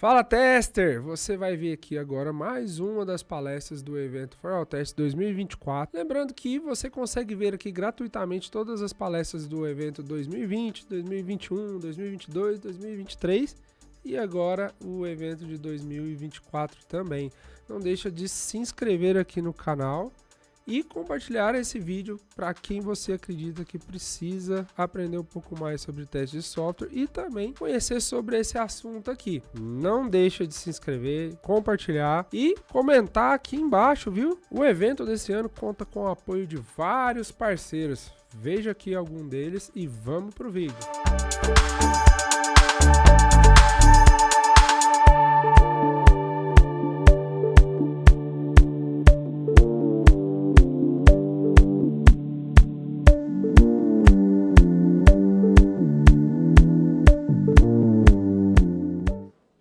Fala, tester! Você vai ver aqui agora mais uma das palestras do evento For All Test 2024. Lembrando que você consegue ver aqui gratuitamente todas as palestras do evento 2020, 2021, 2022, 2023 e agora o evento de 2024 também. Não deixa de se inscrever aqui no canal e compartilhar esse vídeo para quem você acredita que precisa aprender um pouco mais sobre teste de software e também conhecer sobre esse assunto aqui. Não deixa de se inscrever, compartilhar e comentar aqui embaixo, viu? O evento desse ano conta com o apoio de vários parceiros. Veja aqui algum deles e vamos pro vídeo.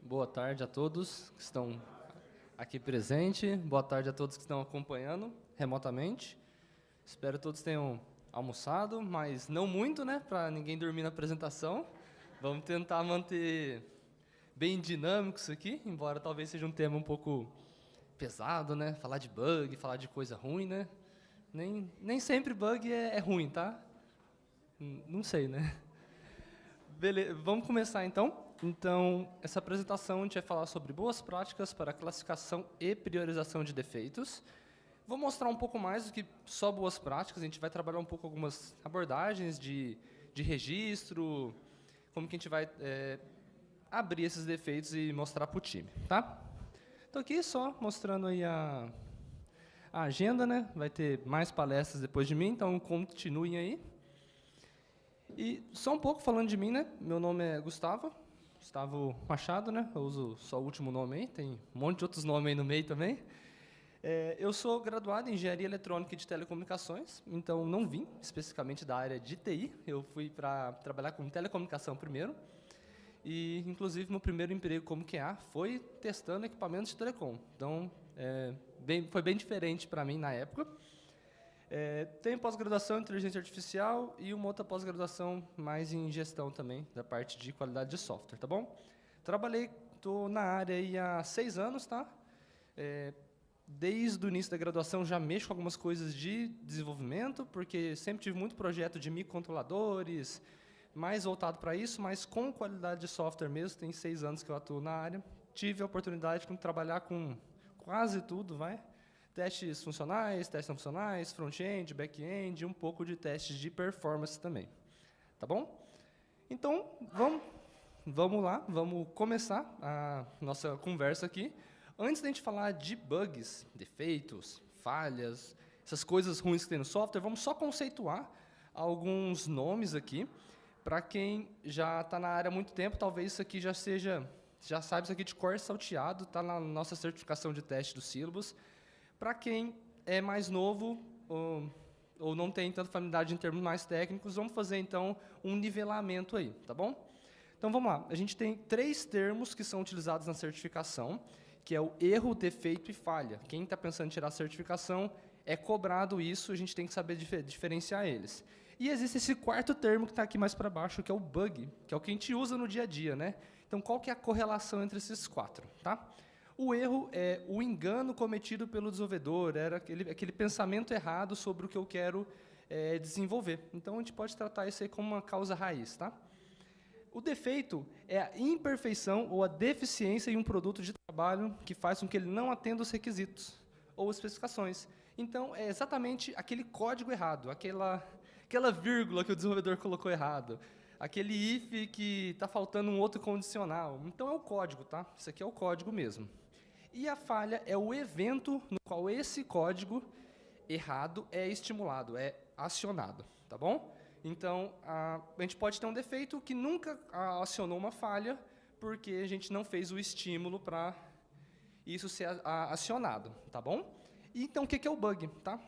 Boa tarde a todos que estão aqui presentes, boa tarde a todos que estão acompanhando remotamente. Espero que todos tenham almoçado, mas não muito, né, para ninguém dormir na apresentação. Vamos tentar manter bem dinâmico isso aqui, embora talvez seja um tema um pouco pesado, né, falar de bug, falar de coisa ruim, né. Nem sempre bug é ruim, tá? Não sei, né. Beleza, vamos começar então. Então, essa apresentação a gente vai falar sobre boas práticas para classificação e priorização de defeitos. Vou mostrar um pouco mais do que só boas práticas, a gente vai trabalhar um pouco algumas abordagens de registro, como que a gente vai abrir esses defeitos e mostrar para o time, tá? Então, aqui só mostrando aí a agenda, né? Vai ter mais palestras depois de mim, então continuem aí. E só um pouco falando de mim, né? Meu nome é Gustavo Machado, né? Eu uso só o último nome aí, tem um monte de outros nomes aí no meio também. Eu sou graduado em Engenharia Eletrônica e de Telecomunicações, então não vim especificamente da área de TI, eu fui para trabalhar com telecomunicação primeiro, e inclusive meu primeiro emprego como QA foi testando equipamentos de telecom, então foi bem diferente para mim na época. Tenho pós-graduação em Inteligência Artificial e uma outra pós-graduação mais em gestão também, da parte de qualidade de software, tá bom? Estou na área aí há 6 anos, tá? Desde o início da graduação já mexo com algumas coisas de desenvolvimento, porque sempre tive muito projeto de microcontroladores, mais voltado para isso, mas com qualidade de software mesmo, tem 6 anos que eu atuo na área. Tive a oportunidade de trabalhar com quase tudo, testes funcionais, testes não funcionais, front-end, back-end, um pouco de testes de performance também. Tá bom? Então, vamos lá, vamos começar a nossa conversa aqui. Antes da gente falar de bugs, defeitos, falhas, essas coisas ruins que tem no software, vamos só conceituar alguns nomes aqui. Para quem já está na área há muito tempo, talvez isso aqui já sabe isso aqui de cor salteado, está na nossa certificação de teste do Syllabus. Para quem é mais novo ou não tem tanta familiaridade em termos mais técnicos, vamos fazer, então, um nivelamento aí, tá bom? Então, vamos lá. A gente tem 3 termos que são utilizados na certificação, que é o erro, defeito e falha. Quem está pensando em tirar a certificação, é cobrado isso, a gente tem que saber diferenciar eles. E existe esse 4º termo que está aqui mais para baixo, que é o bug, que é o que a gente usa no dia a dia, né? Então, qual que é a correlação entre esses 4, tá? O erro é o engano cometido pelo desenvolvedor, era aquele pensamento errado sobre o que eu quero desenvolver. Então, a gente pode tratar isso aí como uma causa raiz, tá? O defeito é a imperfeição ou a deficiência em um produto de trabalho que faz com que ele não atenda os requisitos ou especificações. Então, é exatamente aquele código errado, aquela vírgula que o desenvolvedor colocou errado, aquele if que está faltando um outro condicional. Então, é o código, tá? Isso aqui é o código mesmo. E a falha é o evento no qual esse código errado é estimulado, é acionado, tá bom? Então, a gente pode ter um defeito que nunca acionou uma falha, porque a gente não fez o estímulo para isso ser acionado, tá bom? E, então, o que é o bug, tá?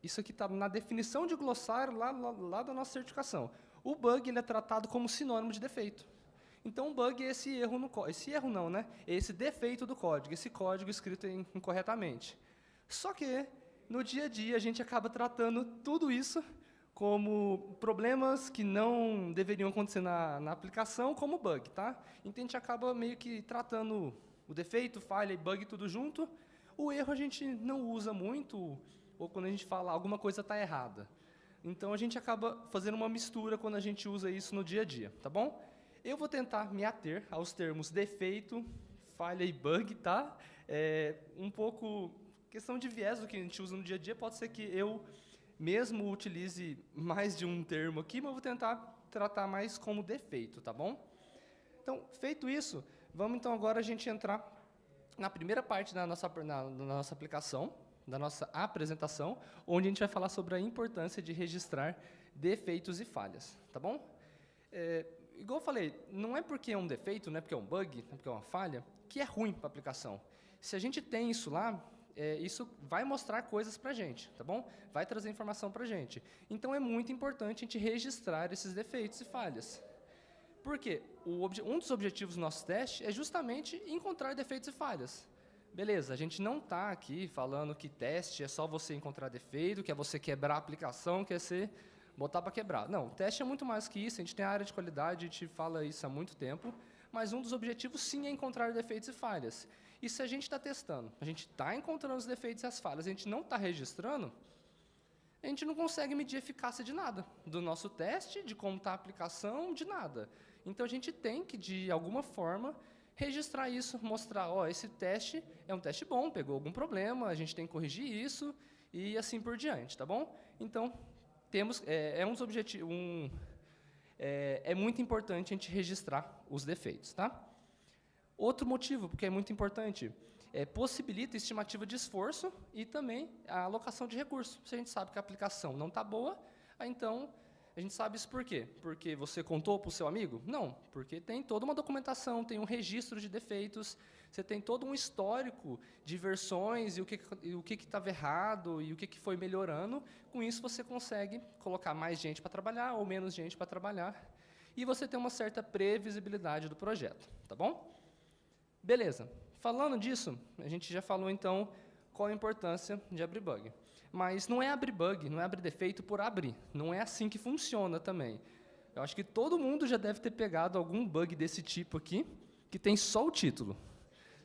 Isso aqui está na definição de glossário lá da nossa certificação. O bug ele é tratado como sinônimo de defeito. Então, o bug é esse erro no código. Esse erro não, né? É esse defeito do código, esse código escrito incorretamente. Só que, no dia a dia, a gente acaba tratando tudo isso como problemas que não deveriam acontecer na aplicação, como bug, tá? Então, a gente acaba meio que tratando o defeito, falha e bug tudo junto. O erro a gente não usa muito, ou quando a gente fala alguma coisa está errada. Então, a gente acaba fazendo uma mistura quando a gente usa isso no dia a dia, tá bom? Eu vou tentar me ater aos termos defeito, falha e bug, tá? Um pouco questão de viés do que a gente usa no dia a dia, pode ser que eu mesmo utilize mais de um termo aqui, mas eu vou tentar tratar mais como defeito, tá bom? Então, feito isso, vamos então agora a gente entrar na primeira parte da nossa aplicação, da nossa apresentação, onde a gente vai falar sobre a importância de registrar defeitos e falhas, tá bom? Igual eu falei, não é porque é um defeito, não é porque é um bug, não é porque é uma falha, que é ruim para a aplicação. Se a gente tem isso lá, isso vai mostrar coisas para a gente, tá bom? Vai trazer informação para a gente. Então, é muito importante a gente registrar esses defeitos e falhas. Por quê? Um dos objetivos do nosso teste é justamente encontrar defeitos e falhas. Beleza, a gente não está aqui falando que teste é só você encontrar defeito, que é você quebrar a aplicação, que é você botar para quebrar. Não, teste é muito mais que isso, a gente tem a área de qualidade, a gente fala isso há muito tempo, mas um dos objetivos, sim, é encontrar defeitos e falhas. E se a gente está testando, a gente está encontrando os defeitos e as falhas, a gente não está registrando, a gente não consegue medir a eficácia de nada, do nosso teste, de como está a aplicação, de nada. Então, a gente tem que, de alguma forma, registrar isso, mostrar, ó, esse teste é um teste bom, pegou algum problema, a gente tem que corrigir isso, e assim por diante, tá bom? Então, temos, um dos objetivos, é muito importante a gente registrar os defeitos, tá? Outro motivo, porque é muito importante, possibilita estimativa de esforço e também a alocação de recursos. Se a gente sabe que a aplicação não está boa, então, a gente sabe isso por quê? Porque você contou para o seu amigo? Não, porque tem toda uma documentação, tem um registro de defeitos, você tem todo um histórico de versões e o que estava errado e o que foi melhorando. Com isso, você consegue colocar mais gente para trabalhar ou menos gente para trabalhar e você tem uma certa previsibilidade do projeto, tá bom? Beleza. Falando disso, a gente já falou, então, qual a importância de abrir bug. Mas não é abrir bug, não é abrir defeito por abrir. Não é assim que funciona também. Eu acho que todo mundo já deve ter pegado algum bug desse tipo aqui, que tem só o título.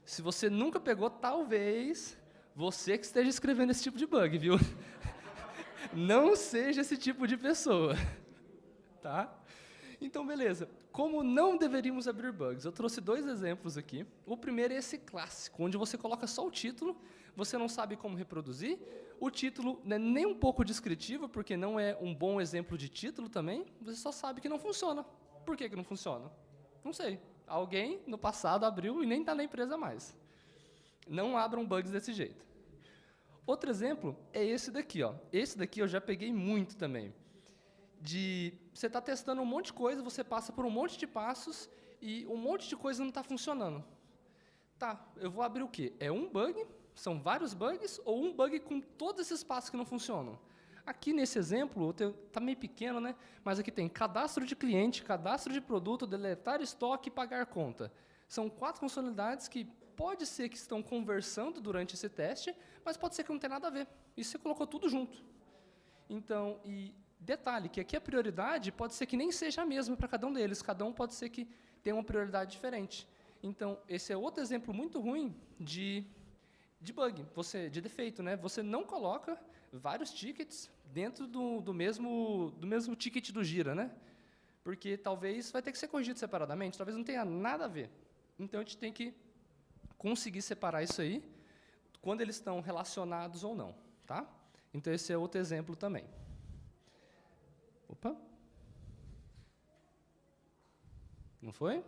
Se você nunca pegou, talvez você que esteja escrevendo esse tipo de bug, viu? Não seja esse tipo de pessoa. Tá? Então, beleza. Como não deveríamos abrir bugs? Eu trouxe 2 exemplos aqui. O primeiro é esse clássico, onde você coloca só o título, você não sabe como reproduzir, o título não é nem um pouco descritivo, porque não é um bom exemplo de título também, você só sabe que não funciona. Por que não funciona? Não sei. Alguém, no passado, abriu e nem está na empresa mais. Não abram bugs desse jeito. Outro exemplo é esse daqui. Ó. Esse daqui eu já peguei muito também. Você está testando um monte de coisa, você passa por um monte de passos e um monte de coisa não está funcionando. Tá, eu vou abrir o quê? É um bug? São vários bugs? Ou um bug com todos esses passos que não funcionam? Aqui nesse exemplo, está meio pequeno, né? Mas aqui tem cadastro de cliente, cadastro de produto, deletar estoque e pagar conta. São 4 funcionalidades que pode ser que estão conversando durante esse teste, mas pode ser que não tenha nada a ver. E você colocou tudo junto. Então, detalhe, que aqui a prioridade pode ser que nem seja a mesma para cada um deles. Cada um pode ser que tenha uma prioridade diferente. Então, esse é outro exemplo muito ruim de bug, de defeito, né? Você não coloca vários tickets dentro do mesmo ticket do Gira, né? Porque talvez vai ter que ser corrigido separadamente, talvez não tenha nada a ver. Então, a gente tem que conseguir separar isso aí, quando eles estão relacionados ou não, tá? Então, esse é outro exemplo também. Opa. Não foi?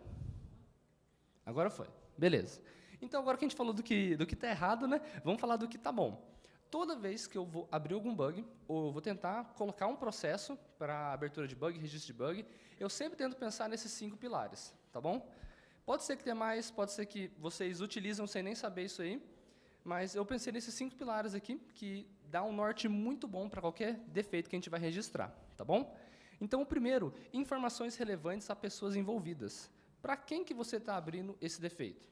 Agora foi. Beleza. Então, agora que a gente falou do que está errado, né? Vamos falar do que está bom. Toda vez que eu vou abrir algum bug, ou vou tentar colocar um processo para abertura de bug, registro de bug, eu sempre tento pensar nesses 5 pilares, tá bom? Pode ser que tenha mais, pode ser que vocês utilizam sem nem saber isso aí, mas eu pensei nesses 5 pilares aqui, que dá um norte muito bom para qualquer defeito que a gente vai registrar, tá bom? Então, o primeiro, informações relevantes a pessoas envolvidas. Para quem que você está abrindo esse defeito?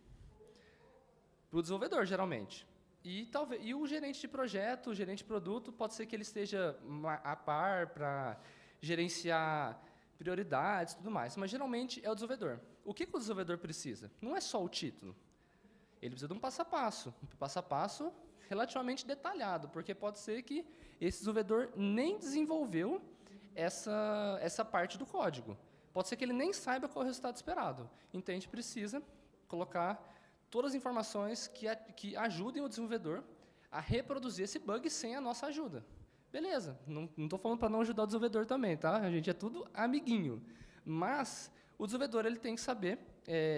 Para o desenvolvedor, geralmente. E o gerente de projeto, o gerente de produto, pode ser que ele esteja a par para gerenciar prioridades e tudo mais, mas geralmente é o desenvolvedor. O que o desenvolvedor precisa? Não é só o título. Ele precisa de um passo a passo relativamente detalhado, porque pode ser que esse desenvolvedor nem desenvolveu essa parte do código. Pode ser que ele nem saiba qual é o resultado esperado. Então, a gente precisa colocar todas as informações que ajudem o desenvolvedor a reproduzir esse bug sem a nossa ajuda. Beleza, não estou falando para não ajudar o desenvolvedor também, tá? A gente é tudo amiguinho. Mas o desenvolvedor ele tem que saber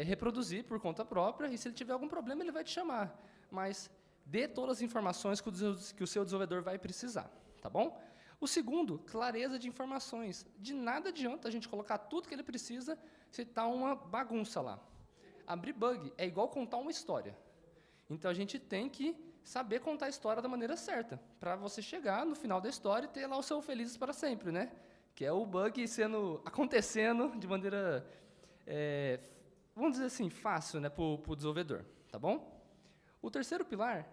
reproduzir por conta própria, e se ele tiver algum problema, ele vai te chamar. Mas dê todas as informações que o seu desenvolvedor vai precisar, tá bom? O segundo, clareza de informações. De nada adianta a gente colocar tudo que ele precisa se está uma bagunça lá. Abrir bug é igual contar uma história. Então, a gente tem que saber contar a história da maneira certa, para você chegar no final da história e ter lá o seu felizes para sempre, né? Que é o bug acontecendo de maneira, vamos dizer assim, fácil, né, para o desenvolvedor, tá bom? O terceiro pilar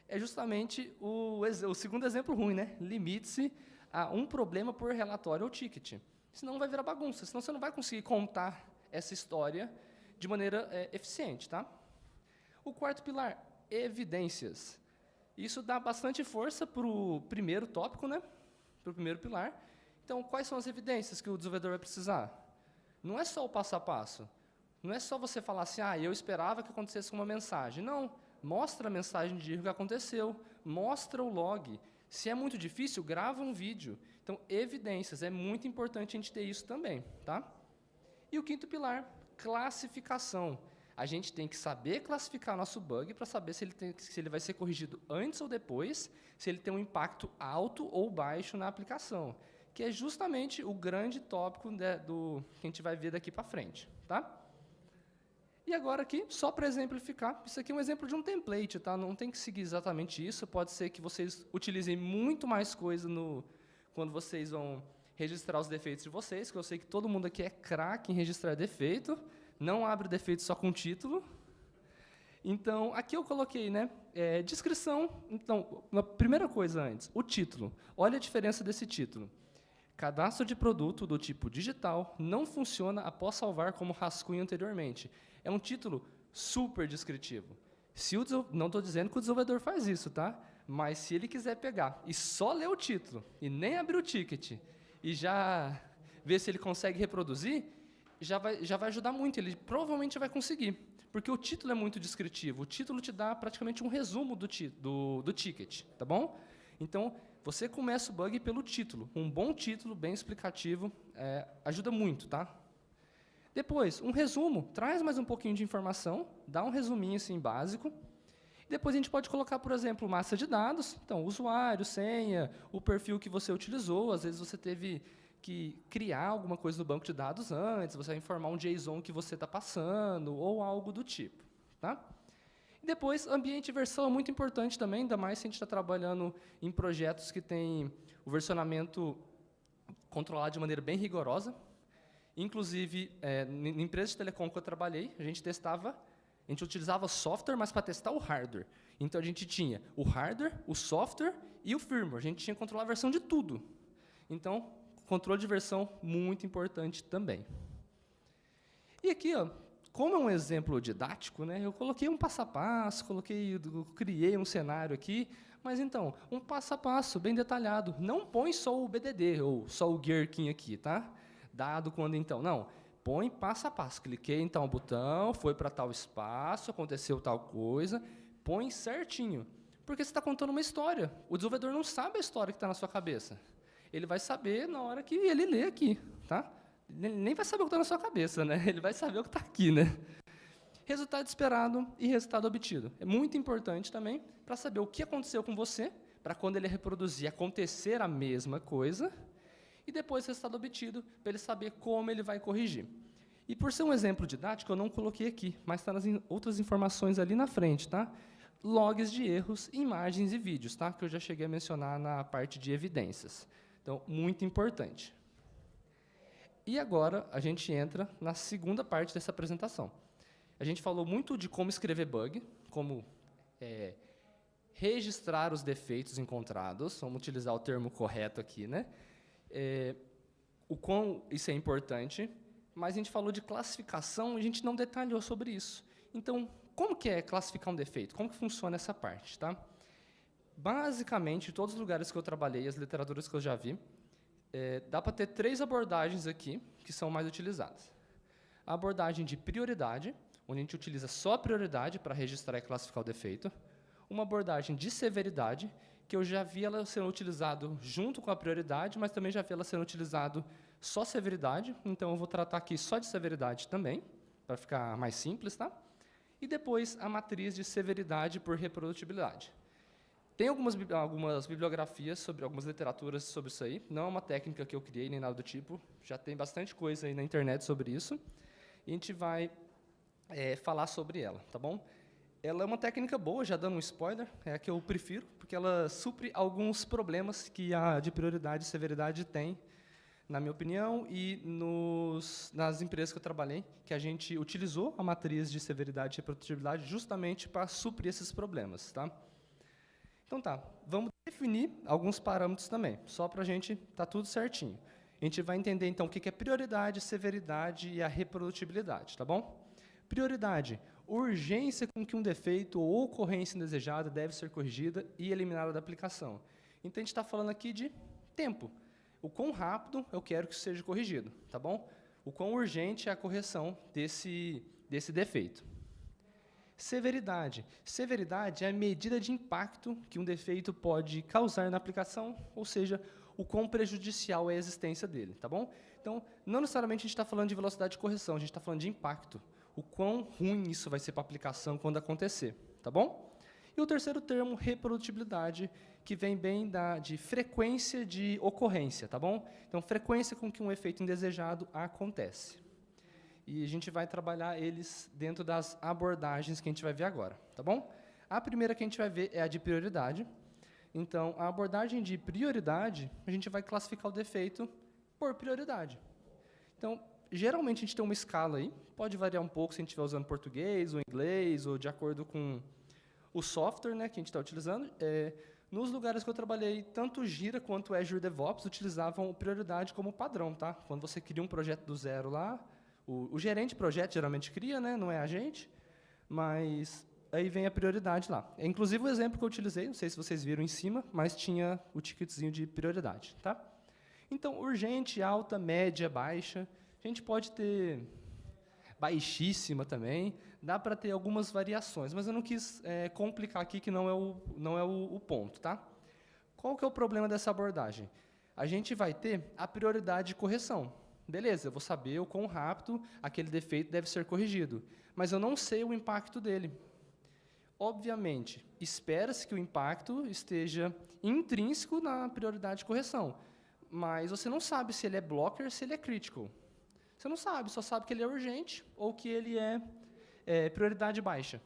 é justamente o segundo exemplo ruim, né? Limite-se a um problema por relatório ou ticket. Senão vai virar bagunça, senão você não vai conseguir contar essa história de maneira eficiente, tá? O quarto pilar, evidências. Isso dá bastante força para o primeiro tópico, né? Para o primeiro pilar. Então, quais são as evidências que o desenvolvedor vai precisar? Não é só o passo a passo. Não é só você falar assim, eu esperava que acontecesse uma mensagem. Não, mostra a mensagem de erro que aconteceu, mostra o log. Se é muito difícil, grava um vídeo. Então, evidências, é muito importante a gente ter isso também, tá? E o quinto pilar, classificação. A gente tem que saber classificar nosso bug para saber se ele vai ser corrigido antes ou depois, se ele tem um impacto alto ou baixo na aplicação, que é justamente o grande tópico que a gente vai ver daqui para frente, tá? E agora aqui, só para exemplificar, isso aqui é um exemplo de um template, tá? Não tem que seguir exatamente isso, pode ser que vocês utilizem muito mais coisa quando vocês vão registrar os defeitos de vocês, que eu sei que todo mundo aqui é craque em registrar defeito, não abre defeito só com título. Então, aqui eu coloquei, né, descrição. Então, a primeira coisa antes, o título. Olha a diferença desse título. Cadastro de produto do tipo digital não funciona após salvar como rascunho anteriormente. É um título super descritivo. Não estou dizendo que o desenvolvedor faz isso, tá? Mas se ele quiser pegar e só ler o título, e nem abrir o ticket, e já ver se ele consegue reproduzir, já vai ajudar muito, ele provavelmente vai conseguir, porque o título é muito descritivo, o título te dá praticamente um resumo do ticket, tá bom? Então, você começa o bug pelo título, um bom título, bem explicativo, ajuda muito, tá? Depois, um resumo, traz mais um pouquinho de informação, dá um resuminho assim básico, depois a gente pode colocar, por exemplo, massa de dados, então, usuário, senha, o perfil que você utilizou, às vezes você teve que criar alguma coisa no banco de dados antes, você vai informar um JSON que você está passando, ou algo do tipo. Tá? E depois, ambiente de versão é muito importante também, ainda mais se a gente está trabalhando em projetos que têm o versionamento controlado de maneira bem rigorosa. Inclusive, em empresas de telecom que eu trabalhei, a gente utilizava software, mas para testar o hardware. Então, a gente tinha o hardware, o software e o firmware. A gente tinha que controlar a versão de tudo. Então, controle de versão, muito importante também. E aqui, como é um exemplo didático, né, eu coloquei um passo a passo, criei um cenário aqui, mas então, um passo a passo, bem detalhado. Não põe só o BDD, ou só o Gherkin aqui, tá? Dado quando então. Não, põe passo a passo. Cliquei em tal botão, foi para tal espaço, aconteceu tal coisa, põe certinho. Porque você está contando uma história. O desenvolvedor não sabe a história que está na sua cabeça. Ele vai saber na hora que ele lê aqui, tá? Ele nem vai saber o que está na sua cabeça, né? Ele vai saber o que está aqui, né? Resultado esperado e resultado obtido. É muito importante também para saber o que aconteceu com você, para quando ele reproduzir acontecer a mesma coisa, e depois resultado obtido, para ele saber como ele vai corrigir. E por ser um exemplo didático, eu não coloquei aqui, mas está nas outras informações ali na frente, tá? Logs de erros, imagens e vídeos, tá? Que eu já cheguei a mencionar na parte de evidências. Então, muito importante. E agora, a gente entra na segunda parte dessa apresentação. A gente falou muito de como escrever bug, como registrar os defeitos encontrados, vamos utilizar o termo correto aqui, né? O quão isso é importante, mas a gente falou de classificação e a gente não detalhou sobre isso. Então, como que é classificar um defeito? Como que funciona essa parte, tá? Basicamente, todos os lugares que eu trabalhei, as literaturas que eu já vi, dá para ter 3 abordagens aqui que são mais utilizadas. A abordagem de prioridade, onde a gente utiliza só a prioridade para registrar e classificar o defeito. Uma abordagem de severidade, que eu já vi ela sendo utilizado junto com a prioridade, mas também já vi ela sendo utilizado só severidade, então eu vou tratar aqui só de severidade também, para ficar mais simples, tá? E depois a matriz de severidade por reprodutibilidade. Tem algumas bibliografias, algumas literaturas sobre isso aí, não é uma técnica que eu criei nem nada do tipo, já tem bastante coisa aí na internet sobre isso, e a gente vai falar sobre ela, tá bom? Ela é uma técnica boa, já dando um spoiler, é a que eu prefiro, porque ela supre alguns problemas que a de prioridade e severidade tem, na minha opinião, e nas empresas que eu trabalhei, que a gente utilizou a matriz de severidade e reprodutibilidade justamente para suprir esses problemas. Tá? Então, vamos definir alguns parâmetros também, só para a gente estar tudo certinho. A gente vai entender, então, o que é prioridade, severidade e a reprodutibilidade, tá bom? Prioridade, urgência com que um defeito ou ocorrência indesejada deve ser corrigida e eliminada da aplicação. Então, a gente está falando aqui de tempo. O quão rápido eu quero que isso seja corrigido, tá bom? O quão urgente é a correção desse defeito. Severidade. Severidade é a medida de impacto que um defeito pode causar na aplicação, ou seja, o quão prejudicial é a existência dele, tá bom? Então, não necessariamente a gente está falando de velocidade de correção, a gente está falando de impacto. O quão ruim isso vai ser para a aplicação quando acontecer, tá bom? E o terceiro termo, reprodutibilidade, que vem bem de frequência de ocorrência, tá bom? Então, frequência com que um efeito indesejado acontece. E a gente vai trabalhar eles dentro das abordagens que a gente vai ver agora, tá bom? A primeira que a gente vai ver é a de prioridade. Então, a abordagem de prioridade, a gente vai classificar o defeito por prioridade. Então, geralmente a gente tem uma escala aí, pode variar um pouco se a gente estiver usando português ou inglês, ou de acordo com o software, né, que a gente está utilizando. Nos lugares que eu trabalhei, tanto o Gira quanto o Azure DevOps utilizavam prioridade como padrão. Tá? Quando você cria um projeto do zero lá, o gerente de projeto geralmente cria, né, não é a gente, mas aí vem a prioridade lá. Inclusive o exemplo que eu utilizei, não sei se vocês viram em cima, mas tinha o ticketzinho de prioridade. Tá? Então, urgente, alta, média, baixa. A gente pode ter baixíssima também, dá para ter algumas variações, mas eu não quis complicar aqui, que não é o ponto. Tá? Qual que é o problema dessa abordagem? A gente vai ter a prioridade de correção. Beleza, eu vou saber o quão rápido aquele defeito deve ser corrigido, mas eu não sei o impacto dele. Obviamente, espera-se que o impacto esteja intrínseco na prioridade de correção, mas você não sabe se ele é blocker, se ele é critical. Você não sabe, só sabe que ele é urgente ou que ele é prioridade baixa.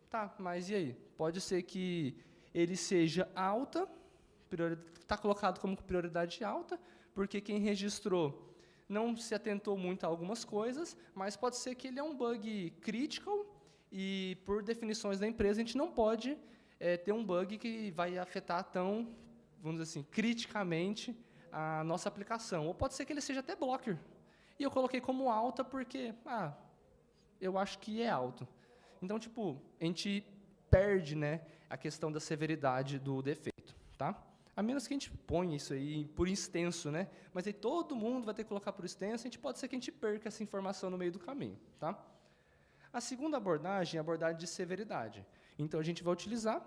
Tá, mas e aí? Pode ser que ele seja alta, está colocado como prioridade alta, porque quem registrou não se atentou muito a algumas coisas, mas pode ser que ele é um bug critical e, por definições da empresa, a gente não pode ter um bug que vai afetar tão, vamos dizer assim, criticamente a nossa aplicação. Ou pode ser que ele seja até blocker. E eu coloquei como alta porque, eu acho que é alto. Então, tipo, a gente perde, né, a questão da severidade do defeito, tá? A menos que a gente ponha isso aí por extenso, né? Mas aí todo mundo vai ter que colocar por extenso, pode ser que a gente perca essa informação no meio do caminho, tá? A segunda abordagem é a abordagem de severidade. Então, a gente vai utilizar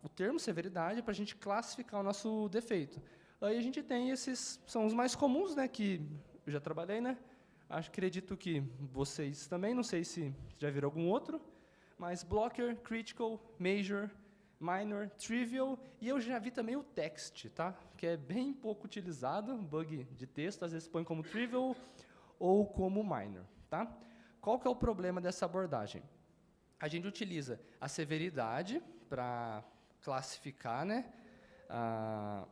o termo severidade para a gente classificar o nosso defeito. Aí a gente tem esses, são os mais comuns, né, que eu já trabalhei, né? Acredito que vocês também, não sei se já viram algum outro, mas blocker, critical, major, minor, trivial, e eu já vi também o text, tá? Que é bem pouco utilizado, bug de texto, às vezes põe como trivial ou como minor, tá? Qual que é o problema dessa abordagem? A gente utiliza a severidade para classificar, né, a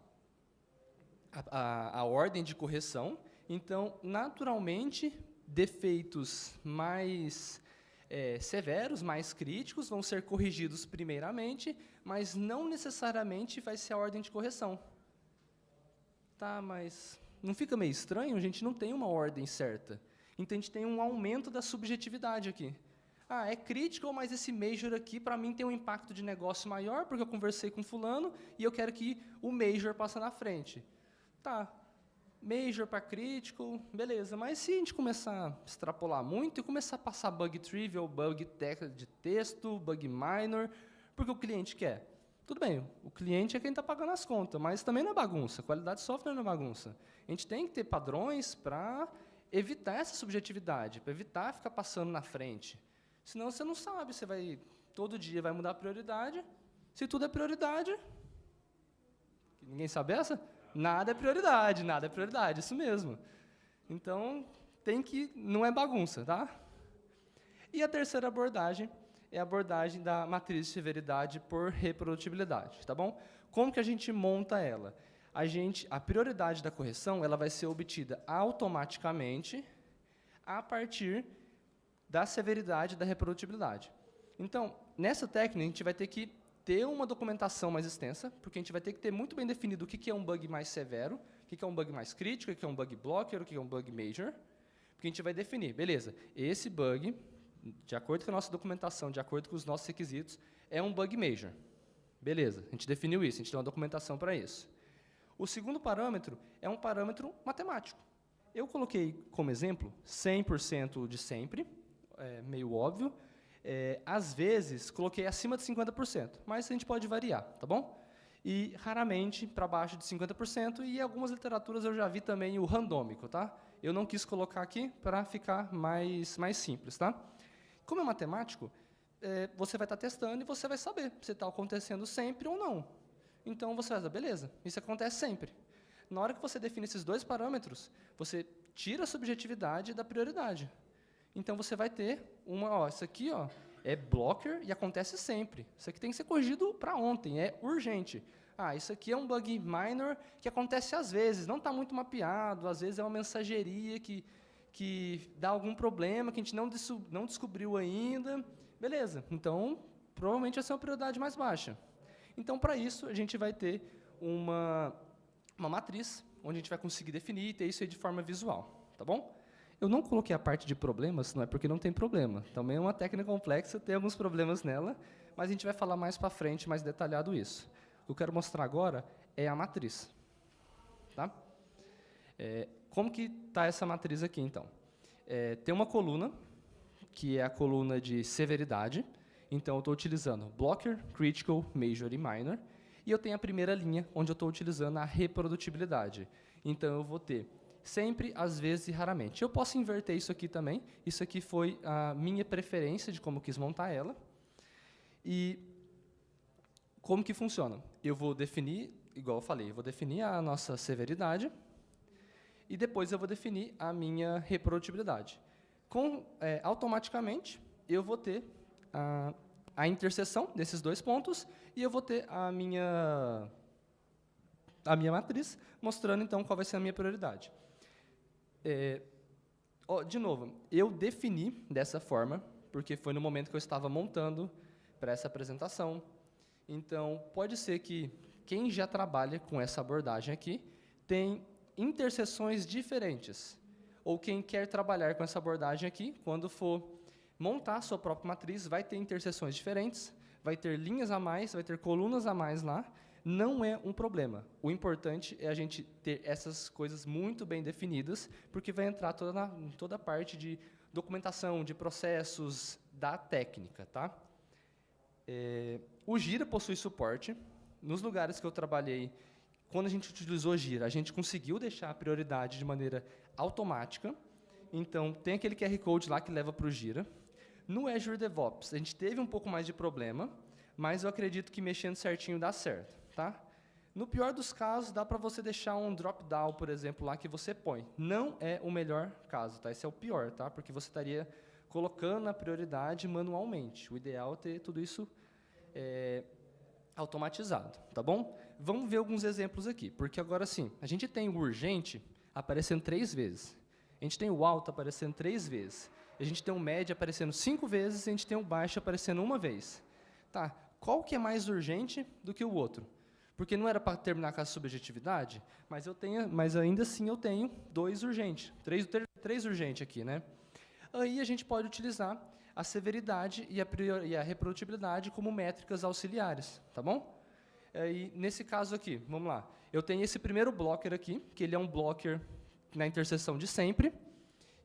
ordem de correção. Então, naturalmente, defeitos mais severos, mais críticos, vão ser corrigidos primeiramente, mas não necessariamente vai ser a ordem de correção. Tá, mas não fica meio estranho? A gente não tem uma ordem certa. Então, a gente tem um aumento da subjetividade aqui. Ah, é crítico, mas esse major aqui, para mim, tem um impacto de negócio maior, porque eu conversei com fulano e eu quero que o major passe na frente. Tá, major para crítico, beleza. Mas se a gente começar a extrapolar muito e começar a passar bug trivial, bug de texto, bug minor, porque o cliente quer. Tudo bem, o cliente é quem está pagando as contas, mas também não é bagunça. Qualidade de software não é bagunça. A gente tem que ter padrões para evitar essa subjetividade, para evitar ficar passando na frente. Senão você não sabe, você vai todo dia vai mudar a prioridade. Se tudo é prioridade, ninguém sabe essa? Nada é prioridade, isso mesmo. Então, não é bagunça, tá? E a terceira abordagem é a abordagem da matriz de severidade por reprodutibilidade, tá bom? Como que a gente monta ela? A prioridade da correção, ela vai ser obtida automaticamente a partir da severidade da reprodutibilidade. Então, nessa técnica, a gente vai ter que ter uma documentação mais extensa, porque a gente vai ter que ter muito bem definido o que é um bug mais severo, o que é um bug mais crítico, o que é um bug blocker, o que é um bug major, porque a gente vai definir, beleza, esse bug, de acordo com a nossa documentação, de acordo com os nossos requisitos, é um bug major. Beleza, a gente definiu isso, a gente tem uma documentação para isso. O segundo parâmetro é um parâmetro matemático. Eu coloquei como exemplo 100% de sempre, meio óbvio. Às vezes, coloquei acima de 50%, mas a gente pode variar, tá bom? E, raramente, para baixo de 50%, e em algumas literaturas eu já vi também o randômico, tá? Eu não quis colocar aqui para ficar mais simples, tá? Como é matemático, você vai estar testando e você vai saber se está acontecendo sempre ou não. Então, você vai dizer, beleza, isso acontece sempre. Na hora que você define esses dois parâmetros, você tira a subjetividade da prioridade. Então, você vai ter isso aqui é blocker e acontece sempre. Isso aqui tem que ser corrigido para ontem, é urgente. Isso aqui é um bug minor que acontece às vezes, não está muito mapeado, às vezes é uma mensageria que dá algum problema que a gente não descobriu ainda. Beleza, então, provavelmente essa é uma prioridade mais baixa. Então, para isso, a gente vai ter uma matriz, onde a gente vai conseguir definir e ter isso aí de forma visual. Tá bom? Eu não coloquei a parte de problemas, não é porque não tem problema. Também é uma técnica complexa, tem alguns problemas nela, mas a gente vai falar mais para frente, mais detalhado isso. O que eu quero mostrar agora é a matriz. Tá? Como que está essa matriz aqui, então? Tem uma coluna, que é a coluna de severidade. Então, eu estou utilizando blocker, critical, major e minor. E eu tenho a primeira linha, onde eu estou utilizando a reprodutibilidade. Então, eu vou ter sempre, às vezes e raramente. Eu posso inverter isso aqui também. Isso aqui foi a minha preferência de como eu quis montar ela. E como que funciona? Eu vou definir, igual eu falei, eu vou definir a nossa severidade e depois eu vou definir a minha reprodutibilidade. Automaticamente, eu vou ter a interseção desses dois pontos e eu vou ter a minha matriz mostrando, então, qual vai ser a minha prioridade. De novo, eu defini dessa forma, porque foi no momento que eu estava montando para essa apresentação. Então, pode ser que quem já trabalha com essa abordagem aqui tem interseções diferentes. Ou quem quer trabalhar com essa abordagem aqui, quando for montar a sua própria matriz, vai ter interseções diferentes, vai ter linhas a mais, vai ter colunas a mais lá. Não é um problema. O importante é a gente ter essas coisas muito bem definidas, porque vai entrar toda a parte de documentação, de processos, da técnica. Tá? O Jira possui suporte. Nos lugares que eu trabalhei, quando a gente utilizou Jira, a gente conseguiu deixar a prioridade de maneira automática. Então, tem aquele QR Code lá que leva para o Jira. No Azure DevOps, a gente teve um pouco mais de problema, mas eu acredito que mexendo certinho dá certo. Tá? No pior dos casos, dá para você deixar um drop-down, por exemplo, lá que você põe. Não é o melhor caso, tá? Esse é o pior, tá? Porque você estaria colocando a prioridade manualmente. O ideal é ter tudo isso automatizado, tá bom? Vamos ver alguns exemplos aqui, porque agora sim, a gente tem o urgente aparecendo 3 vezes. A gente tem o alto aparecendo 3 vezes. a gente tem um médio aparecendo 5 vezes e a gente tem um baixo aparecendo 1 vez. Tá, qual que é mais urgente do que o outro? Porque não era para terminar com a subjetividade, mas ainda assim eu tenho 2 urgentes, 3 urgentes aqui, né? Aí a gente pode utilizar a severidade e a reprodutibilidade como métricas auxiliares, tá bom? E nesse caso aqui, vamos lá. Eu tenho esse primeiro blocker aqui, que ele é um blocker na interseção de sempre,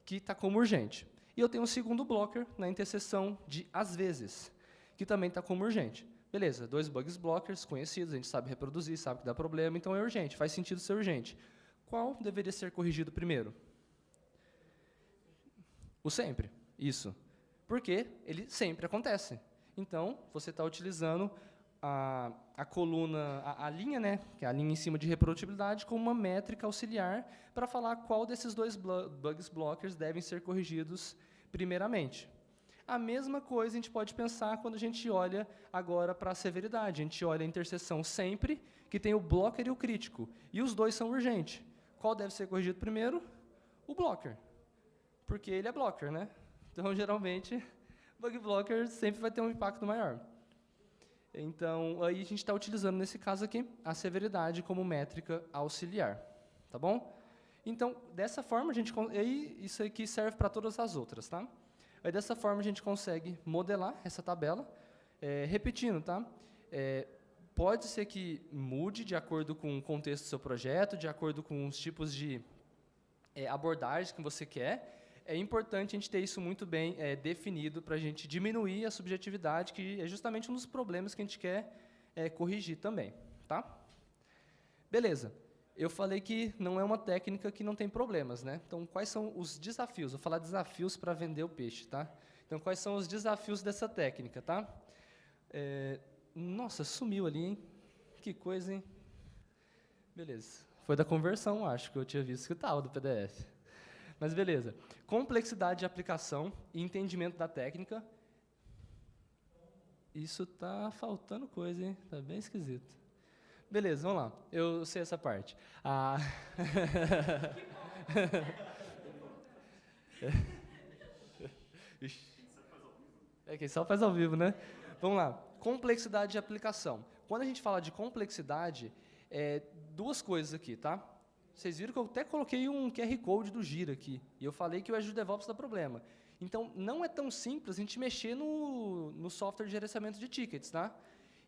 que está como urgente. E eu tenho um segundo blocker na interseção de às vezes, que também está como urgente. Beleza, 2 bugs blockers conhecidos, a gente sabe reproduzir, sabe que dá problema, então é urgente, faz sentido ser urgente. Qual deveria ser corrigido primeiro? O sempre, isso. Porque ele sempre acontece. Então, você está utilizando a coluna, a linha, né, que é a linha em cima de reprodutibilidade, como uma métrica auxiliar para falar qual desses 2 bugs blockers devem ser corrigidos primeiramente. A mesma coisa a gente pode pensar quando a gente olha agora para a severidade. A gente olha a interseção sempre, que tem o blocker e o crítico. E os 2 são urgentes. Qual deve ser corrigido primeiro? O blocker. Porque ele é blocker, né? Então, geralmente, bug blocker sempre vai ter um impacto maior. Então, aí a gente está utilizando, nesse caso aqui, a severidade como métrica auxiliar. Tá bom? Então, dessa forma, isso aqui serve para todas as outras, tá? Aí, dessa forma, a gente consegue modelar essa tabela, repetindo, tá? Pode ser que mude de acordo com o contexto do seu projeto, de acordo com os tipos de abordagens que você quer. É importante a gente ter isso muito bem definido para a gente diminuir a subjetividade, que é justamente um dos problemas que a gente quer corrigir também, tá? Beleza. Eu falei que não é uma técnica que não tem problemas, né? Então, quais são os desafios? Vou falar desafios para vender o peixe, tá? Então, quais são os desafios dessa técnica, tá? Nossa, sumiu ali, hein? Que coisa, hein? Beleza. Foi da conversão, acho, que eu tinha visto que estava do PDF. Mas, beleza. Complexidade de aplicação e entendimento da técnica. Isso está faltando coisa, hein? Está bem esquisito. Beleza, vamos lá. Eu sei essa parte. Quem só faz ao vivo, né? Vamos lá. Complexidade de aplicação. Quando a gente fala de complexidade, 2 coisas aqui, tá? Vocês viram que eu até coloquei um QR Code do Gira aqui. E eu falei que o Azure DevOps dá problema. Então, não é tão simples a gente mexer no software de gerenciamento de tickets, tá?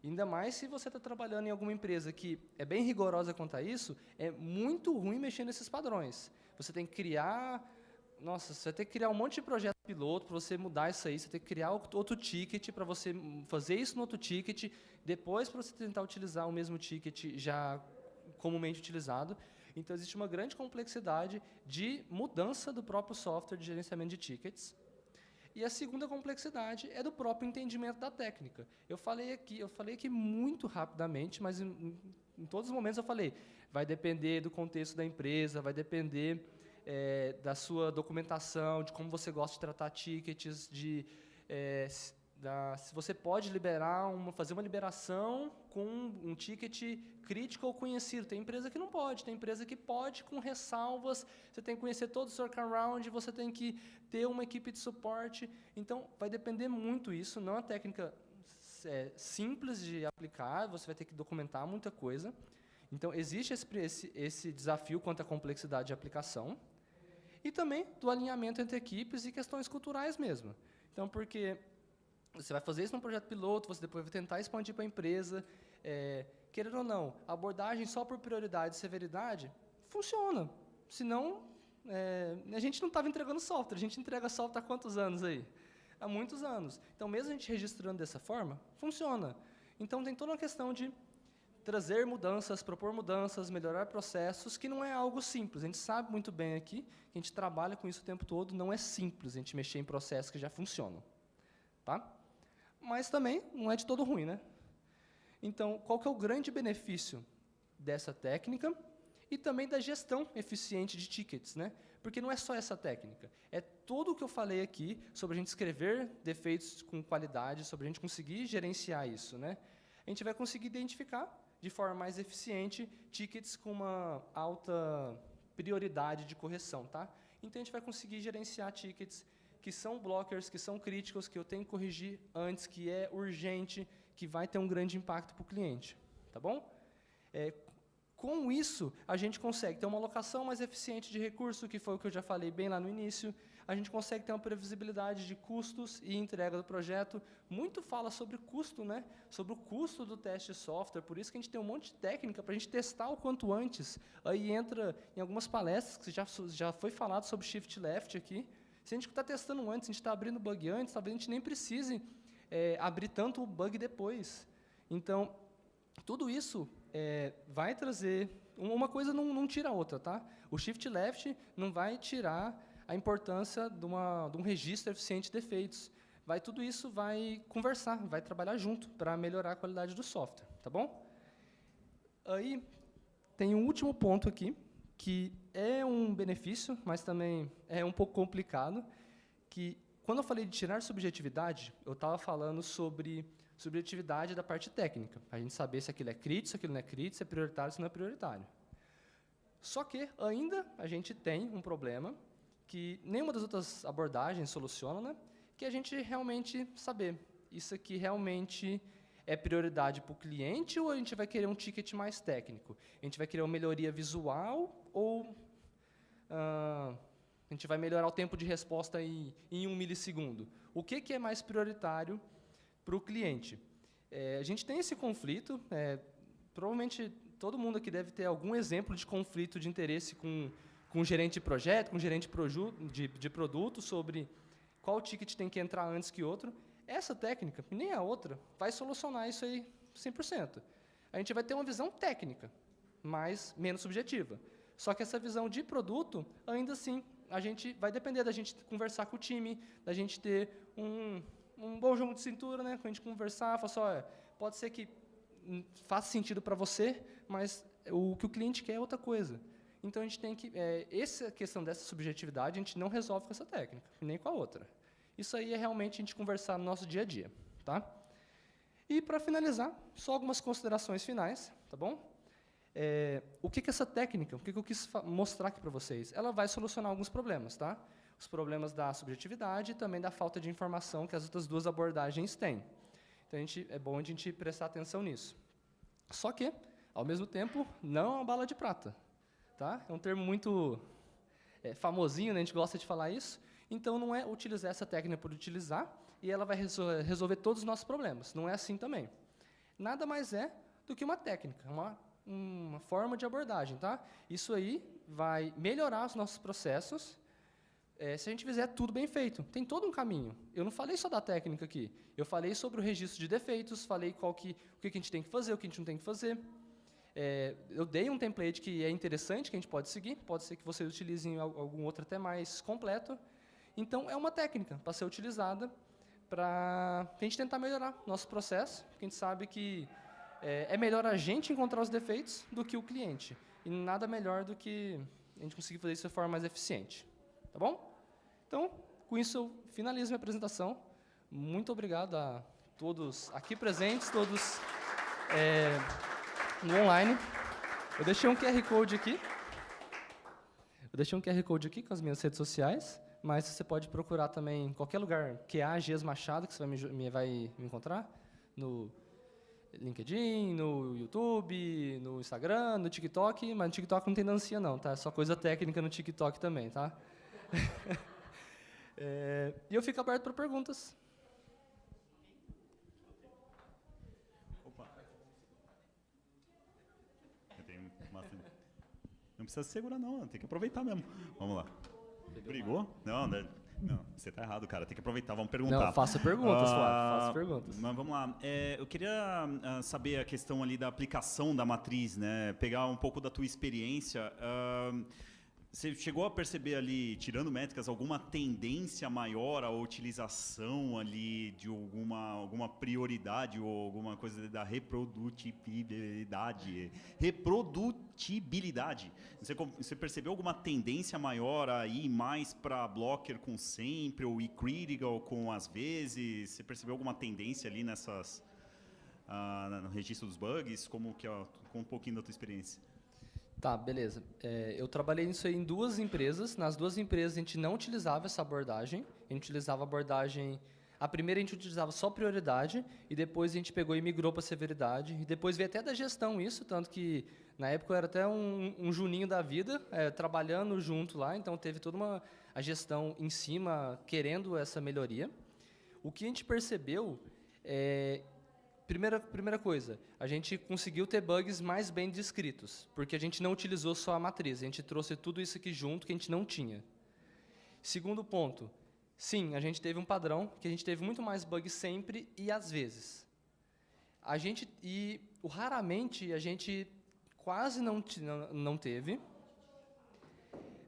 Ainda mais se você está trabalhando em alguma empresa que é bem rigorosa quanto a isso, é muito ruim mexer nesses padrões. Você tem que criar... Nossa, você vai ter que criar um monte de projeto piloto para você mudar isso aí, você tem que criar outro ticket para você fazer isso no outro ticket, depois para você tentar utilizar o mesmo ticket já comumente utilizado. Então, existe uma grande complexidade de mudança do próprio software de gerenciamento de tickets. E a segunda complexidade é do próprio entendimento da técnica. Eu falei aqui muito rapidamente, mas em todos os momentos eu falei, vai depender do contexto da empresa, vai depender da sua documentação, de como você gosta de tratar tickets, se você pode fazer uma liberação com um ticket crítico ou conhecido. Tem empresa que não pode, tem empresa que pode com ressalvas, você tem que conhecer todo o workaround, você tem que ter uma equipe de suporte. Então, vai depender muito isso, não é uma técnica simples de aplicar, você vai ter que documentar muita coisa. Então, existe esse desafio quanto à complexidade de aplicação e também do alinhamento entre equipes e questões culturais mesmo. Então, porque você vai fazer isso num projeto piloto, você depois vai tentar expandir para a empresa. Querendo ou não, a abordagem só por prioridade e severidade funciona. Senão, a gente não estava entregando software. A gente entrega software há quantos anos aí? Há muitos anos. Então, mesmo a gente registrando dessa forma, funciona. Então, tem toda uma questão de trazer mudanças, propor mudanças, melhorar processos, que não é algo simples. A gente sabe muito bem aqui, que a gente trabalha com isso o tempo todo, não é simples a gente mexer em processos que já funcionam. Tá? Mas também não é de todo ruim, né? Então, qual que é o grande benefício dessa técnica e também da gestão eficiente de tickets, né? Porque não é só essa técnica, é tudo o que eu falei aqui sobre a gente escrever defeitos com qualidade, sobre a gente conseguir gerenciar isso, né? A gente vai conseguir identificar de forma mais eficiente tickets com uma alta prioridade de correção, tá? Então, a gente vai conseguir gerenciar tickets que são blockers, que são críticos, que eu tenho que corrigir antes, que é urgente, que vai ter um grande impacto para o cliente. Tá bom? Com isso, a gente consegue ter uma alocação mais eficiente de recurso, que foi o que eu já falei bem lá no início. A gente consegue ter uma previsibilidade de custos e entrega do projeto. Muito fala sobre custo, né? Sobre o custo do teste de software, por isso que a gente tem um monte de técnica para a gente testar o quanto antes. Aí entra em algumas palestras, que já foi falado sobre shift left aqui. Se a gente está testando antes, a gente está abrindo bug antes, talvez a gente nem precise abrir tanto o bug depois. Então, tudo isso vai trazer... Uma coisa não tira a outra, tá? O shift left não vai tirar a importância de um registro eficiente de defeitos. Tudo isso vai conversar, vai trabalhar junto para melhorar a qualidade do software, tá bom? Aí tem um último ponto aqui, que é um benefício, mas também é um pouco complicado, que quando eu falei de tirar subjetividade, eu estava falando sobre subjetividade da parte técnica, a gente saber se aquilo é crítico, se aquilo não é crítico, se é prioritário, se não é prioritário. Só que ainda a gente tem um problema que nenhuma das outras abordagens soluciona, né? Que é a gente realmente saber, isso aqui realmente é prioridade para o cliente ou a gente vai querer um ticket mais técnico? A gente vai querer uma melhoria visual ou a gente vai melhorar o tempo de resposta em 1 milissegundo? O que é mais prioritário para o cliente? A gente tem esse conflito, provavelmente todo mundo aqui deve ter algum exemplo de conflito de interesse com um gerente de projeto, com um gerente de produto, sobre qual ticket tem que entrar antes que outro. Essa técnica, e nem a outra, vai solucionar isso aí 100%. A gente vai ter uma visão técnica, mas menos subjetiva. Só que essa visão de produto, ainda assim, a gente vai depender da gente conversar com o time, da gente ter um bom jogo de cintura, né? Quando a gente conversar, falar assim, olha, pode ser que faça sentido para você, mas o que o cliente quer é outra coisa. Então, a gente tem que... essa questão dessa subjetividade, a gente não resolve com essa técnica, nem com a outra. Isso aí é realmente a gente conversar no nosso dia a dia. Tá? E, para finalizar, só algumas considerações finais. Tá bom? O que essa técnica, o que eu quis mostrar aqui para vocês? Ela vai solucionar alguns problemas. Tá? Os problemas da subjetividade e também da falta de informação que as outras duas abordagens têm. Então, é bom a gente prestar atenção nisso. Só que, ao mesmo tempo, não é uma bala de prata. Tá? É um termo muito famosinho, né? A gente gosta de falar isso. Então, não é utilizar essa técnica por utilizar e ela vai resolver todos os nossos problemas. Não é assim também. Nada mais é do que uma técnica, uma forma de abordagem. Tá? Isso aí vai melhorar os nossos processos se a gente fizer tudo bem feito. Tem todo um caminho. Eu não falei só da técnica aqui. Eu falei sobre o registro de defeitos, falei o que a gente tem que fazer, o que a gente não tem que fazer. Eu dei um template que é interessante, que a gente pode seguir. Pode ser que vocês utilizem algum outro até mais completo. Então, é uma técnica para ser utilizada para a gente tentar melhorar nosso processo, porque a gente sabe que é melhor a gente encontrar os defeitos do que o cliente. E nada melhor do que a gente conseguir fazer isso de forma mais eficiente. Tá bom? Então, com isso, eu finalizo minha apresentação. Muito obrigado a todos aqui presentes, todos no online. Eu deixei um QR Code aqui. Com as minhas redes sociais. Mas você pode procurar também em qualquer lugar, QA Gias Machado, que você vai me encontrar, no LinkedIn, no YouTube, no Instagram, no TikTok, mas no TikTok não tem dancinha não, tá? É só coisa técnica no TikTok também, tá? E eu fico aberto para perguntas. Opa. Não precisa se segurar não, tem que aproveitar mesmo. Vamos lá. Brigou? Não, você tá errado, cara. Tem que aproveitar, vamos perguntar. Não, faça perguntas, Flávio, faça perguntas. Mas vamos lá. Eu queria saber a questão ali da aplicação da matriz, né? Pegar um pouco da tua experiência. Você chegou a perceber ali, tirando métricas, alguma tendência maior à utilização ali de alguma prioridade ou alguma coisa da reprodutibilidade? Você percebeu alguma tendência maior a ir mais para blocker com sempre ou e-critical com às vezes? Você percebeu alguma tendência ali no registro dos bugs? Como um pouquinho da tua experiência? Tá, beleza. Eu trabalhei nisso aí em 2 empresas. Nas 2 empresas a gente não utilizava essa abordagem. A gente utilizava a abordagem... A primeira a gente utilizava só prioridade e depois a gente pegou e migrou para severidade. E depois veio até da gestão isso, tanto que na época eu era até um Juninho da vida, trabalhando junto lá. Então teve toda a gestão em cima querendo essa melhoria. O que a gente percebeu Primeira coisa, a gente conseguiu ter bugs mais bem descritos, porque a gente não utilizou só a matriz, a gente trouxe tudo isso aqui junto que a gente não tinha. Segundo ponto, sim, a gente teve um padrão, que a gente teve muito mais bugs sempre e às vezes. Raramente a gente quase não teve,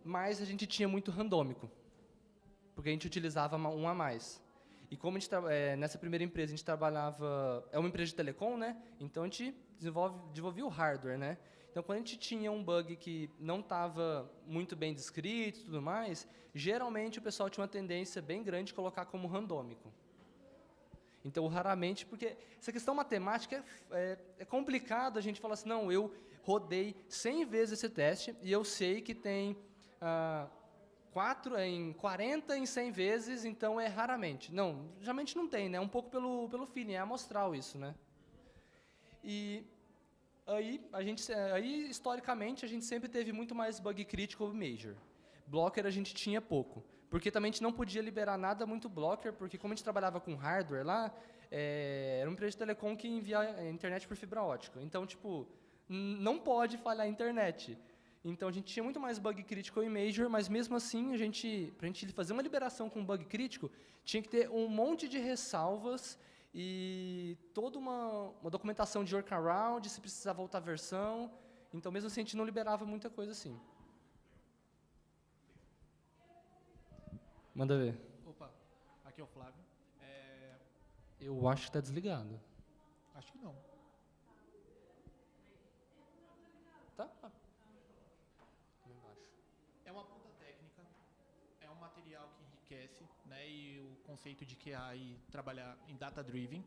mas a gente tinha muito randômico, porque a gente utilizava um a mais. E como a gente nessa primeira empresa a gente trabalhava, é uma empresa de telecom, né? Então a gente desenvolvia o hardware, né? Então quando a gente tinha um bug que não estava muito bem descrito e tudo mais, geralmente o pessoal tinha uma tendência bem grande de colocar como randômico. Então raramente, porque essa questão matemática é complicado a gente falar assim, não, eu rodei 100 vezes esse teste e eu sei que tem 40 em 100 vezes, então é raramente. Não, geralmente não tem, né? É um pouco pelo feeling, é amostral isso, né? E aí, historicamente, a gente sempre teve muito mais bug critical major. Blocker a gente tinha pouco, porque também a gente não podia liberar nada muito blocker, porque como a gente trabalhava com hardware lá, era uma empresa de telecom que envia a internet por fibra ótica. Então, tipo, não pode falhar a internet. Então, a gente tinha muito mais bug critical e major, mas mesmo assim, para a gente fazer uma liberação com bug crítico, tinha que ter um monte de ressalvas e toda uma documentação de workaround, se precisar voltar a versão. Então, mesmo assim, a gente não liberava muita coisa assim. Manda ver. Opa, aqui é o Flávio. Eu acho que está desligado. Acho que não. Tá? É uma ponta técnica, é um material que enriquece, né, e o conceito de QA e trabalhar em data-driven.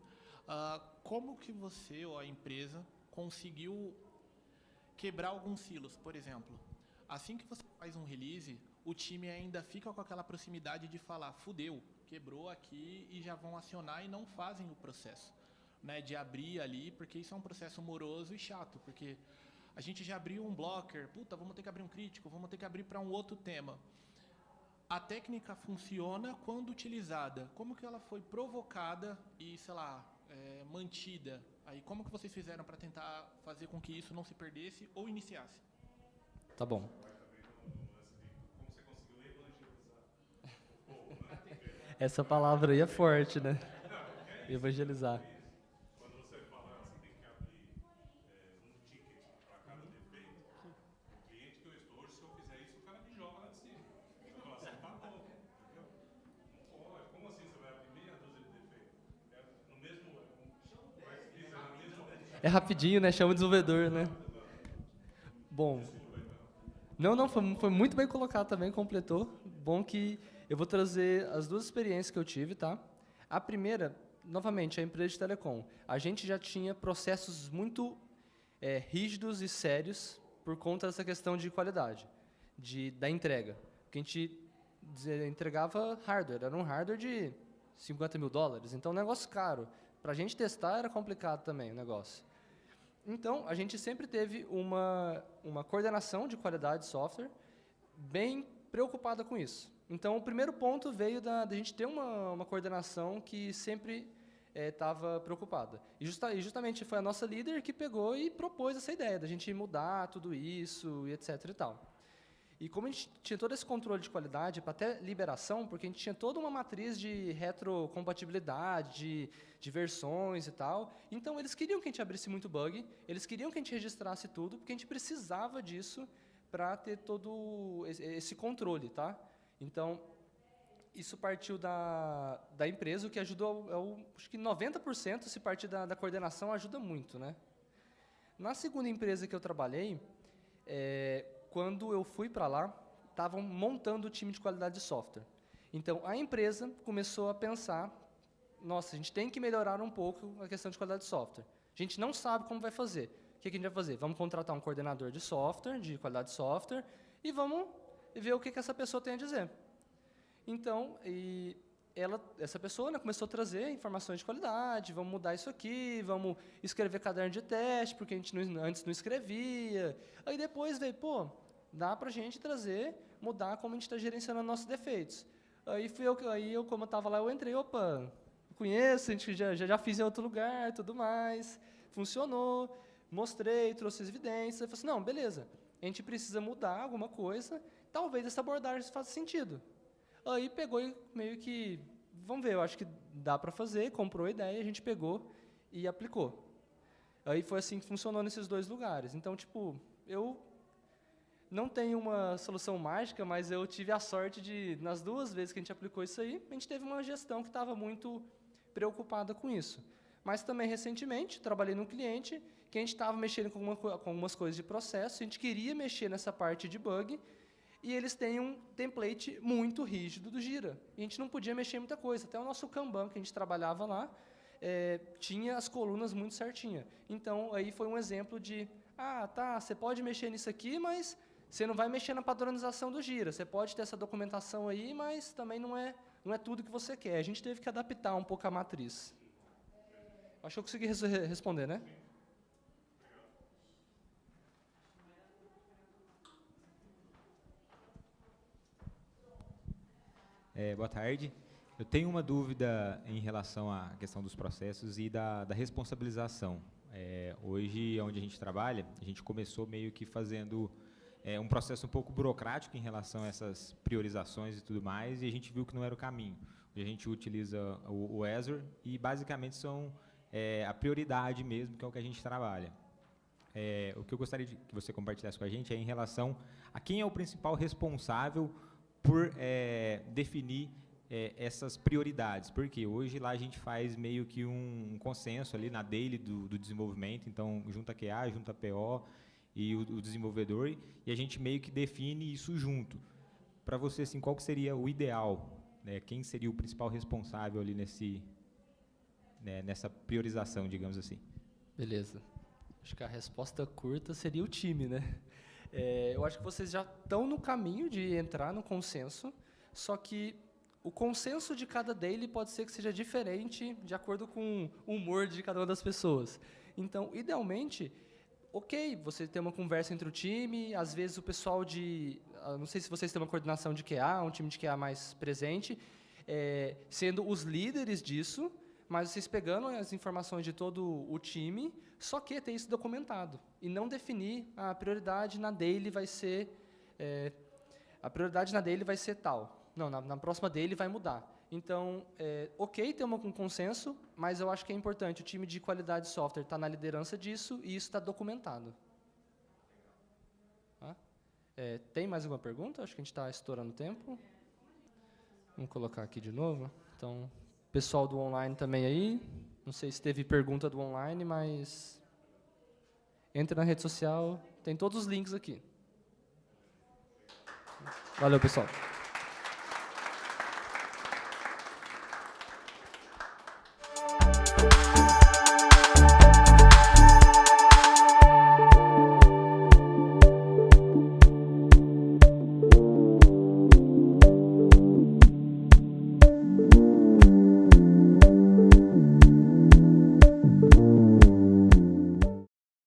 Como que você ou a empresa conseguiu quebrar alguns silos? Por exemplo, assim que você faz um release, o time ainda fica com aquela proximidade de falar, fudeu, quebrou aqui e já vão acionar e não fazem o processo, né, de abrir ali, porque isso é um processo moroso e chato, porque a gente já abriu um blocker, puta, vamos ter que abrir um crítico, vamos ter que abrir para um outro tema. A técnica funciona quando utilizada. Como que ela foi provocada e, sei lá, mantida? Aí, como que vocês fizeram para tentar fazer com que isso não se perdesse ou iniciasse? Tá bom. Essa palavra aí é forte, né? Evangelizar. É rapidinho, né? Chama o desenvolvedor, né? Bom. Não, foi muito bem colocado também, completou. Bom que eu vou trazer as 2 experiências que eu tive, tá? A primeira, novamente, a empresa de telecom. A gente já tinha processos muito rígidos e sérios por conta dessa questão de qualidade, da entrega. Porque a gente entregava hardware, era um hardware de $50 mil, então um negócio caro. Para a gente testar era complicado também o negócio. Então, a gente sempre teve uma coordenação de qualidade de software bem preocupada com isso. Então, o primeiro ponto veio da gente ter uma coordenação que sempre estava preocupada. E justamente foi a nossa líder que pegou e propôs essa ideia da gente mudar tudo isso e etc. e tal. E como a gente tinha todo esse controle de qualidade, para até liberação, porque a gente tinha toda uma matriz de retrocompatibilidade, de versões e tal, então eles queriam que a gente abrisse muito bug, eles queriam que a gente registrasse tudo, porque a gente precisava disso para ter todo esse controle, tá? Então, isso partiu da empresa, o que ajudou, acho que 90%, se partir da coordenação, ajuda muito, né? Na segunda empresa que eu trabalhei, quando eu fui para lá, estavam montando o time de qualidade de software. Então, a empresa começou a pensar, nossa, a gente tem que melhorar um pouco a questão de qualidade de software. A gente não sabe como vai fazer. que a gente vai fazer? Vamos contratar um coordenador de software, de qualidade de software, e vamos ver o que essa pessoa tem a dizer. Então, essa pessoa, né, começou a trazer informações de qualidade, vamos mudar isso aqui, vamos escrever caderno de teste, porque a gente antes não escrevia. Aí depois veio, pô, dá para a gente mudar como a gente está gerenciando nossos defeitos. Aí eu, como eu estava lá, eu entrei, opa, conheço, a gente já fiz em outro lugar, tudo mais, funcionou, mostrei, trouxe as evidências, eu falei assim, não, beleza, a gente precisa mudar alguma coisa, talvez essa abordagem faça sentido. Aí pegou e meio que, vamos ver, eu acho que dá para fazer, comprou a ideia, a gente pegou e aplicou. Aí foi assim que funcionou nesses 2 lugares. Então, tipo, eu não tenho uma solução mágica, mas eu tive a sorte de, nas 2 vezes que a gente aplicou isso aí, a gente teve uma gestão que estava muito preocupada com isso. Mas também, recentemente, trabalhei num cliente que a gente estava mexendo com algumas coisas de processo, a gente queria mexer nessa parte de bug, e eles têm um template muito rígido do Jira. E a gente não podia mexer em muita coisa. Até o nosso Kanban, que a gente trabalhava lá, tinha as colunas muito certinhas. Então, aí foi um exemplo de, tá, você pode mexer nisso aqui, mas você não vai mexer na padronização do Jira. Você pode ter essa documentação aí, mas também não é tudo que você quer. A gente teve que adaptar um pouco a matriz. Acho que eu consegui responder, né? Boa tarde. Eu tenho uma dúvida em relação à questão dos processos e da responsabilização. Hoje, onde a gente trabalha, a gente começou meio que fazendo um processo um pouco burocrático em relação a essas priorizações e tudo mais, e a gente viu que não era o caminho. Hoje a gente utiliza o Azure e, basicamente, são a prioridade mesmo, que é o que a gente trabalha. O que eu gostaria que você compartilhasse com a gente é em relação a quem é o principal responsável por definir essas prioridades, porque hoje lá a gente faz meio que um consenso ali na daily do desenvolvimento, então junta QA, junta PO e o desenvolvedor, e a gente meio que define isso junto. Para você, assim, qual que seria o ideal? Quem seria o principal responsável ali nessa priorização, digamos assim? Beleza. Acho que a resposta curta seria o time, né? Eu acho que vocês já estão no caminho de entrar no consenso, só que o consenso de cada daily pode ser que seja diferente de acordo com o humor de cada uma das pessoas. Então, idealmente, ok, você tem uma conversa entre o time, às vezes o pessoal não sei se vocês têm uma coordenação de QA, um time de QA mais presente, sendo os líderes disso, mas vocês pegando as informações de todo o time, só que ter isso documentado e não definir a prioridade na daily vai ser tal. Não, na próxima daily vai mudar. Então, ok ter um consenso, mas eu acho que é importante o time de qualidade de software estar na liderança disso e isso está documentado. Tem mais alguma pergunta? Acho que a gente está estourando o tempo. Vamos colocar aqui de novo. Então, pessoal do online também aí. Não sei se teve pergunta do online, mas entra na rede social, tem todos os links aqui. Valeu, pessoal.